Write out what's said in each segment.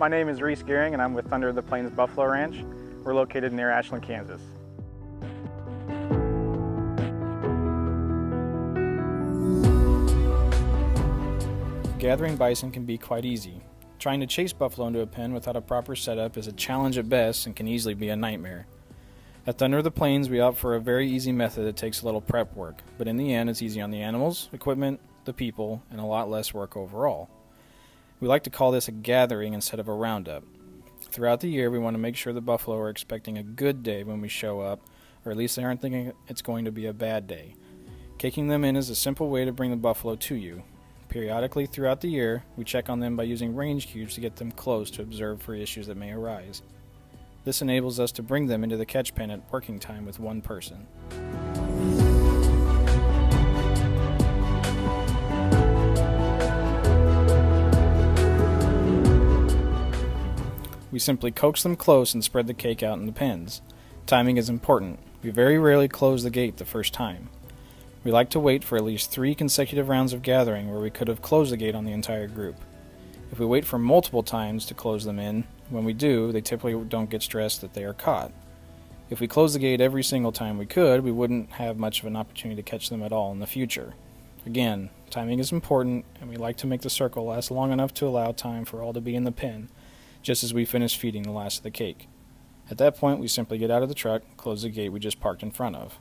My name is Reese Gearing and I'm with Thunder of the Plains Buffalo Ranch. We're located near Ashland, Kansas. Gathering bison can be quite easy. Trying to chase buffalo into a pen without a proper setup is a challenge at best and can easily be a nightmare. At Thunder of the Plains, we opt for a very easy method that takes a little prep work, but in the end it's easy on the animals, equipment, the people, and a lot less work overall. We like to call this a gathering instead of a roundup. Throughout the year, we want to make sure the buffalo are expecting a good day when we show up, or at least they aren't thinking it's going to be a bad day. Caking them in is a simple way to bring the buffalo to you. Periodically throughout the year, we check on them by using range cubes to get them close to observe for issues that may arise. This enables us to bring them into the catch pen at working time with one person. We simply coax them close and spread the cake out in the pens. Timing is important. We very rarely close the gate the first time. We like to wait for at least 3 consecutive rounds of gathering where we could have closed the gate on the entire group. If we wait for multiple times to close them in, when we do, they typically don't get stressed that they are caught. If we close the gate every single time we could, we wouldn't have much of an opportunity to catch them at all in the future. Again, timing is important, and we like to make the circle last long enough to allow time for all to be in the pen, just as we finish feeding the last of the cake. At that point, we simply get out of the truck, close the gate we just parked in front of.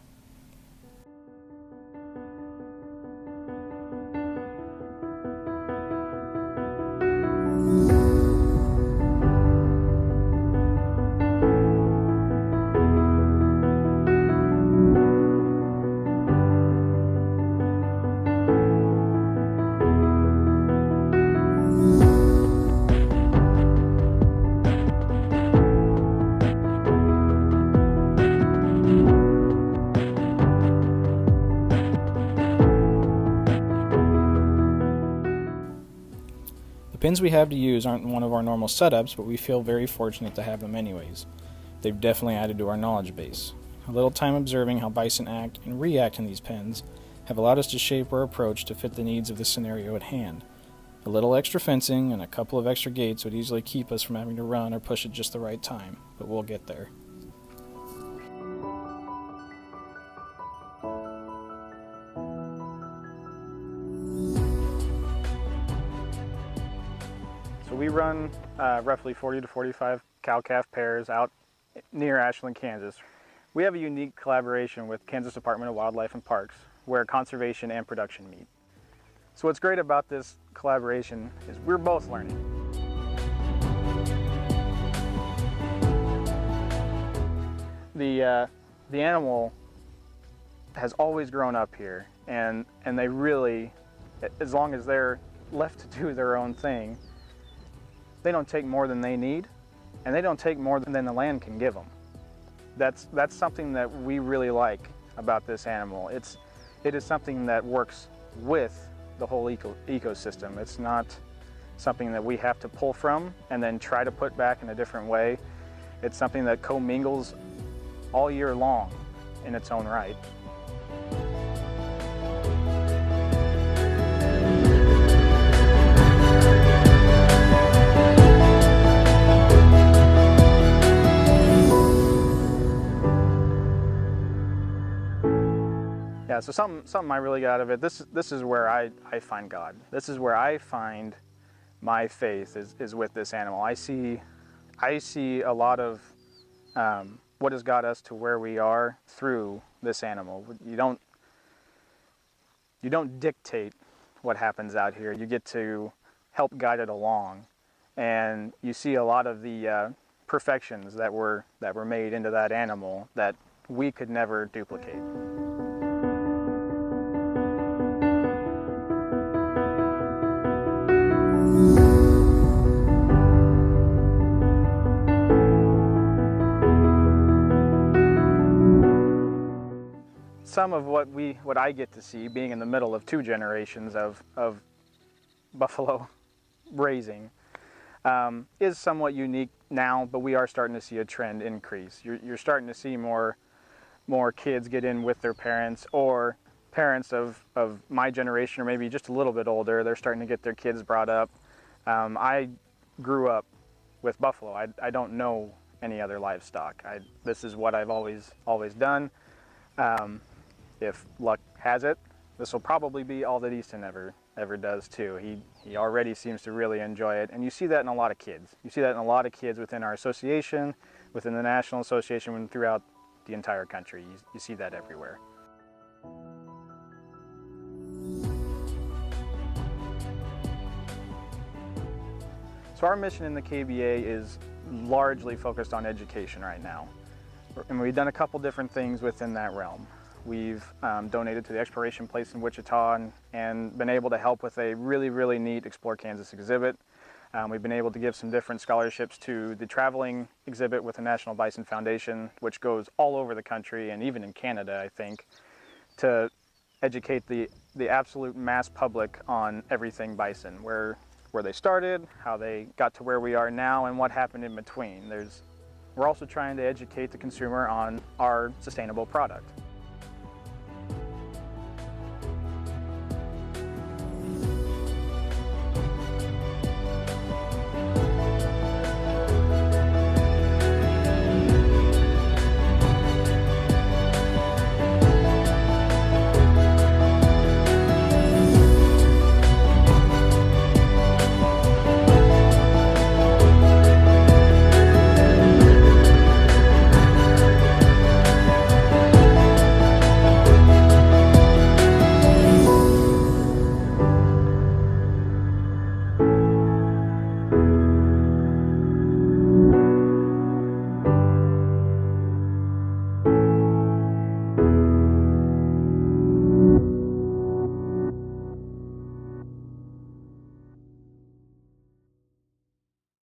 The pins we have to use aren't one of our normal setups, but we feel very fortunate to have them anyways. They've definitely added to our knowledge base. A little time observing how bison act and react in these pens have allowed us to shape our approach to fit the needs of the scenario at hand. A little extra fencing and a couple of extra gates would easily keep us from having to run or push at just the right time, but we'll get there. So we run roughly 40 to 45 cow-calf pairs out near Ashland, Kansas. We have a unique collaboration with Kansas Department of Wildlife and Parks where conservation and production meet. So what's great about this collaboration is we're both learning. The animal has always grown up here, and they really, as long as they're left to do their own thing, they don't take more than they need, and they don't take more than the land can give them. That's something that we really like about this animal. It is something that works with the whole ecosystem. It's not something that we have to pull from and then try to put back in a different way. It's something that commingles all year long in its own right. Yeah, so something I really got out of it, this is where I find God. This is where I find my faith is with this animal. I see a lot of what has got us to where we are through this animal. You don't dictate what happens out here. You get to help guide it along, and you see a lot of the perfections that were made into that animal that we could never duplicate. Some of what I get to see, being in the middle of 2 generations of buffalo raising, is somewhat unique now, but we are starting to see a trend increase. You're starting to see more kids get in with their parents, or parents of my generation, or maybe just a little bit older. They're starting to get their kids brought up. I grew up with buffalo. I don't know any other livestock. This is what I've always done. If luck has it, this will probably be all that Easton ever does too. He already seems to really enjoy it, and you see that in a lot of kids. You see that in a lot of kids within our association, within the National Association, and throughout the entire country. You see that everywhere. So our mission in the KBA is largely focused on education right now. And we've done a couple different things within that realm. We've donated to the Exploration Place in Wichita and been able to help with a really neat Explore Kansas exhibit. We've been able to give some different scholarships to the traveling exhibit with the National Bison Foundation, which goes all over the country and even in Canada, I think, to educate the absolute mass public on everything bison, where they started, how they got to where we are now, and what happened in between. We're also trying to educate the consumer on our sustainable product.